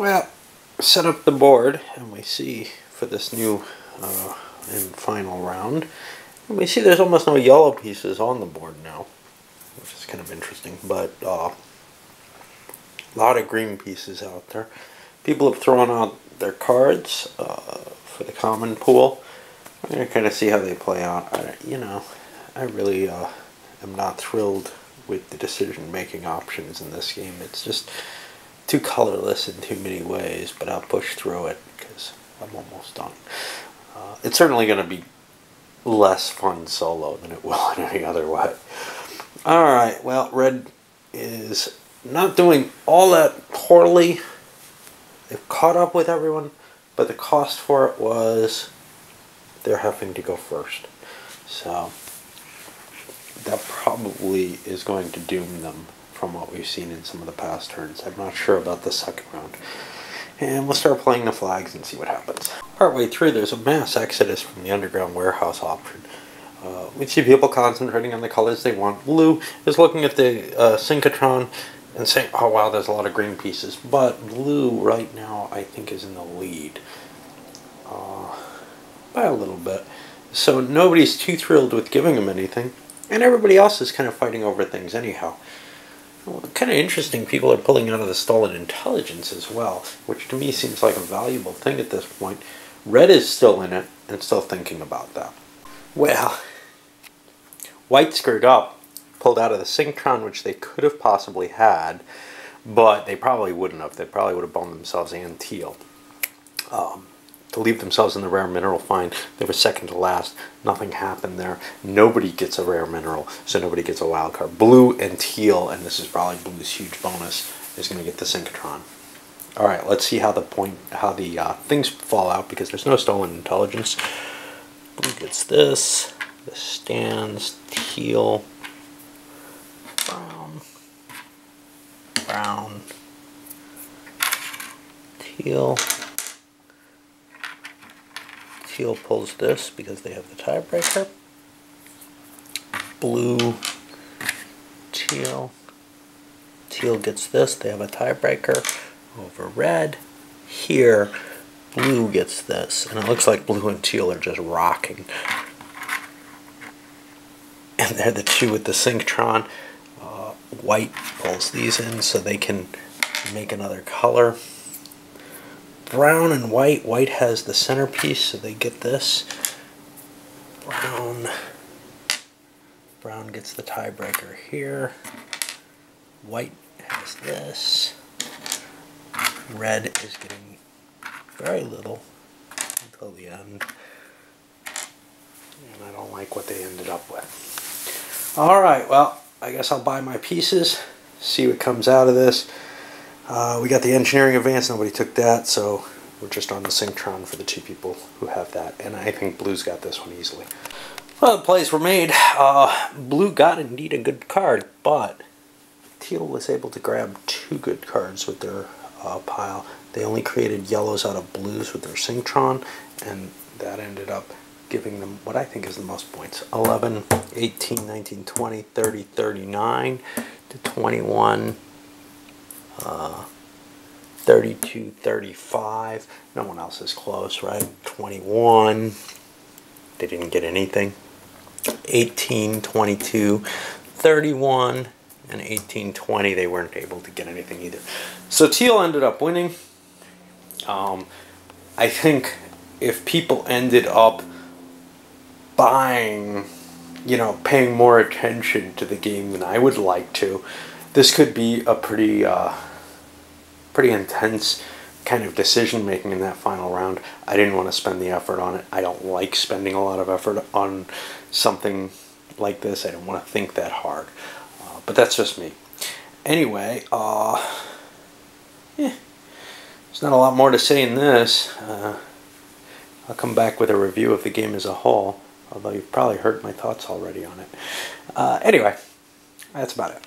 Well, set up the board, and we see for this new and final round, and we see there's almost no yellow pieces on the board now, which is kind of interesting, but a lot of green pieces out there. People have thrown out their cards for the common pool. We're going to kind of see how they play out. I really am not thrilled with the decision-making options in this game. It's just too colorless in too many ways, but I'll push through it because I'm almost done. It's certainly going to be less fun solo than it will in any other way. Alright, well, red is not doing all that poorly. They've caught up with everyone, but the cost for it was they're having to go first. So that probably is going to doom them from what we've seen in some of the past turns. I'm not sure about the second round. And we'll start playing the flags and see what happens. Partway through, there's a mass exodus from the underground warehouse option. We see people concentrating on the colors they want. Blue is looking at the synchrotron and saying, oh wow, there's a lot of green pieces. But blue right now, I think, is in the lead. By a little bit. So nobody's too thrilled with giving him anything. And everybody else is kind of fighting over things anyhow. Well, kind of interesting, people are pulling out of the stolen intelligence as well, which to me seems like a valuable thing at this point. Red is still in it and still thinking about that. Well, white screwed up, pulled out of the synchrotron, which they could have possibly had, but they probably wouldn't have. They probably would have boned themselves and teal. To leave themselves in the rare mineral find, they were second to last. Nothing happened there. Nobody gets a rare mineral, so nobody gets a wild card. Blue and teal, and this is probably blue's huge bonus, is going to get the synchrotron. All right, let's see how the things fall out, because there's no stolen intelligence. Blue gets this. This stands. Teal. Brown. Brown. Teal. Teal pulls this because they have the tiebreaker. Blue, teal. Teal gets this. They have a tiebreaker over red. Here, blue gets this. And it looks like blue and teal are just rocking. And they're the two with the synchrotron. White pulls these in so they can make another color. Brown and white. White has the centerpiece, so they get this. Brown gets the tiebreaker here. White has this. Red is getting very little until the end. And I don't like what they ended up with. Alright, well, I guess I'll buy my pieces, see what comes out of this. We got the engineering advance, nobody took that, so we're just on the synchrotron for the two people who have that, and I think blue's got this one easily. Well, the plays were made. Blue got indeed a good card, but teal was able to grab two good cards with their pile. They only created yellows out of blues with their synchrotron, and that ended up giving them what I think is the most points. 11, 18, 19, 20, 30, 39 to 21. 32, 35. No one else is close, right? 21. They didn't get anything. 18, 22, 31, and 18, 20. They weren't able to get anything either. So teal ended up winning. I think if people ended up buying, paying more attention to the game than I would like to, this could be a pretty intense kind of decision making in that final round. I didn't want to spend the effort on it. I don't like spending a lot of effort on something like this. I don't want to think that hard. But that's just me. Anyway, there's not a lot more to say in this. I'll come back with a review of the game as a whole, although you've probably heard my thoughts already on it. Anyway, that's about it.